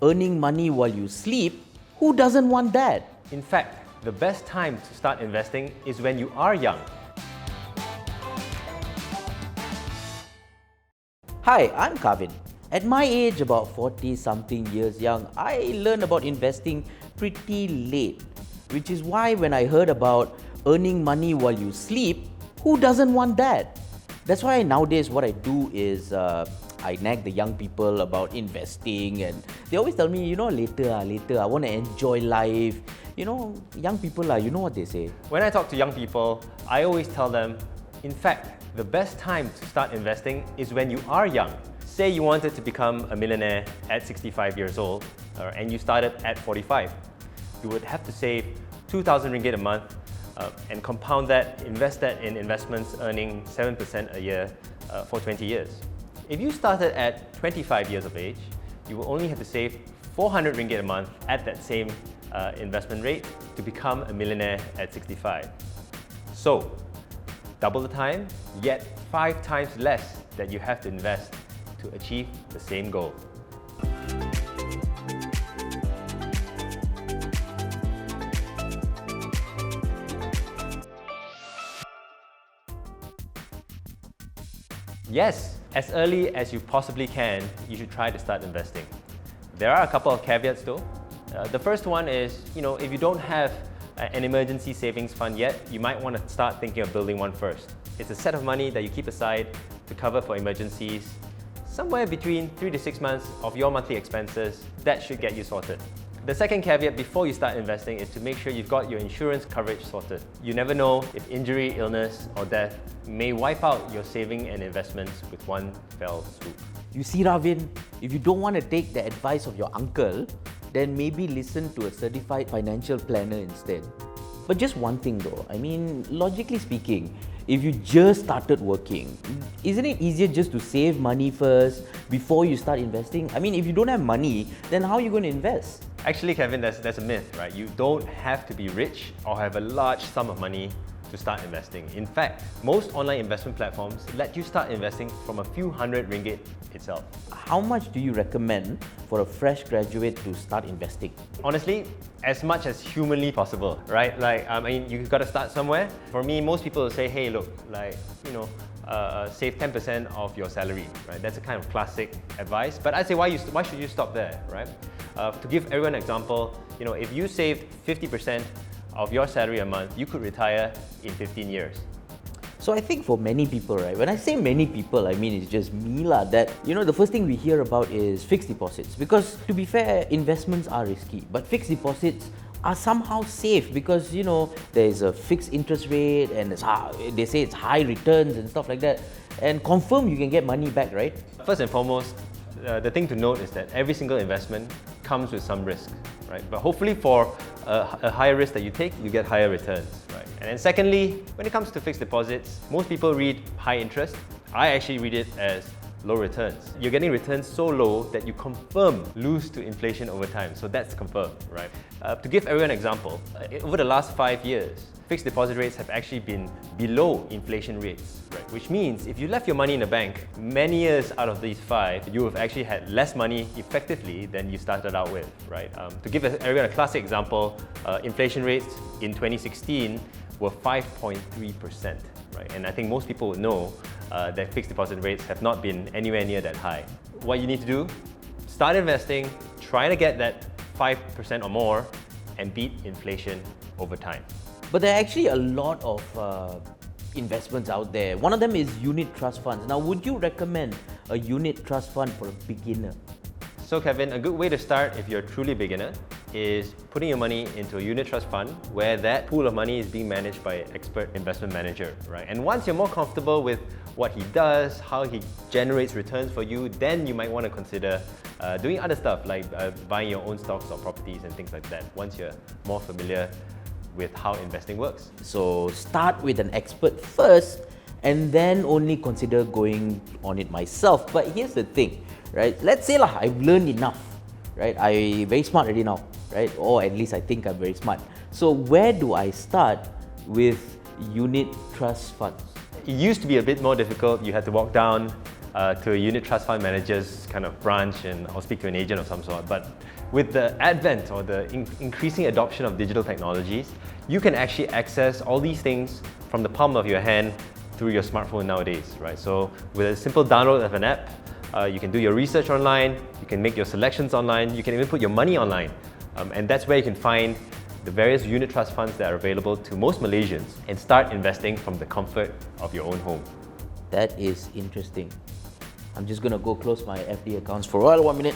Earning money while you sleep? Who doesn't want that? In fact, the best time to start investing is when you are young. Hi, I'm Kavin. At my age, about 40-something years young, I learned about investing pretty late, which is why when I heard about earning money while you sleep, who doesn't want that? That's why nowadays what I do is I nag the young people about investing, and they always tell me, later, I want to enjoy life. Young people, you know what they say. When I talk to young people, I always tell them, in fact, the best time to start investing is when you are young. Say you wanted to become a millionaire at 65 years old, and you started at 45. You would have to save 2,000 ringgit a month and compound that, invest that in investments earning 7% a year for 20 years. If you started at 25 years of age, you will only have to save 400 ringgit a month at that same investment rate to become a millionaire at 65. So, double the time, yet 5 times less that you have to invest to achieve the same goal. Yes, as early as you possibly can, you should try to start investing. There are a couple of caveats though. The first one is, if you don't have an emergency savings fund yet, you might want to start thinking of building one first. It's a set of money that you keep aside to cover for emergencies, somewhere between 3 to 6 months of your monthly expenses. That should get you sorted. The second caveat before you start investing is to make sure you've got your insurance coverage sorted. You never know if injury, illness, or death may wipe out your saving and investments with one fell swoop. You see, Ravin, if you don't want to take the advice of your uncle, then maybe listen to a certified financial planner instead. But just one thing though, logically speaking, if you just started working, isn't it easier just to save money first before you start investing? If you don't have money, then how are you going to invest? Actually, Kevin, that's a myth, right? You don't have to be rich or have a large sum of money to start investing. In fact, most online investment platforms let you start investing from a few hundred ringgit itself. How much do you recommend for a fresh graduate to start investing? Honestly, as much as humanly possible, right? You've got to start somewhere. For me, most people will say, hey, look, save 10% of your salary, right? That's a kind of classic advice. But I'd say, why should you stop there, right? To give everyone an example, if you saved 50% of your salary a month, you could retire in 15 years. So I think for many people, right, when I say many people, it's just me that, the first thing we hear about is fixed deposits. Because to be fair, investments are risky, but fixed deposits are somehow safe because, there's a fixed interest rate and they say it's high returns and stuff like that. And confirm you can get money back, right? First and foremost, the thing to note is that every single investment comes with some risk, right? But hopefully for a higher risk that you take, you get higher returns, right? And then secondly, when it comes to fixed deposits, most people read high interest. I actually read it as low returns. You're getting returns so low that you confirm lose to inflation over time. So that's confirmed, right? To give everyone an example, over the last 5 years, fixed deposit rates have actually been below inflation rates, right? Which means if you left your money in the bank, many years out of these 5, you have actually had less money effectively than you started out with, right? To give everyone a classic example, inflation rates in 2016 were 5.3%, right? And I think most people would know that fixed deposit rates have not been anywhere near that high. What you need to do, start investing, try to get that 5% or more, and beat inflation over time. But there are actually a lot of investments out there. One of them is unit trust funds. Now, would you recommend a unit trust fund for a beginner? So Kevin, a good way to start if you're a truly beginner is putting your money into a unit trust fund where that pool of money is being managed by an expert investment manager, right? And once you're more comfortable with what he does, how he generates returns for you, then you might want to consider doing other stuff like buying your own stocks or properties and things like that once you're more familiar with how investing works. So start with an expert first and then only consider going on it myself. But here's the thing, right? Let's say I've learned enough, right? I'm very smart already now, right? Or at least I think I'm very smart. So where do I start with unit trust funds? It used to be a bit more difficult. You had to walk down to a unit trust fund manager's kind of branch and I'll speak to an agent of some sort. But with the advent or the increasing adoption of digital technologies, you can actually access all these things from the palm of your hand through your smartphone nowadays, right? So with a simple download of an app, you can do your research online, you can make your selections online, you can even put your money online. And that's where you can find the various unit trust funds that are available to most Malaysians and start investing from the comfort of your own home. That is interesting. I'm just gonna go close my FD accounts for a while, 1 minute.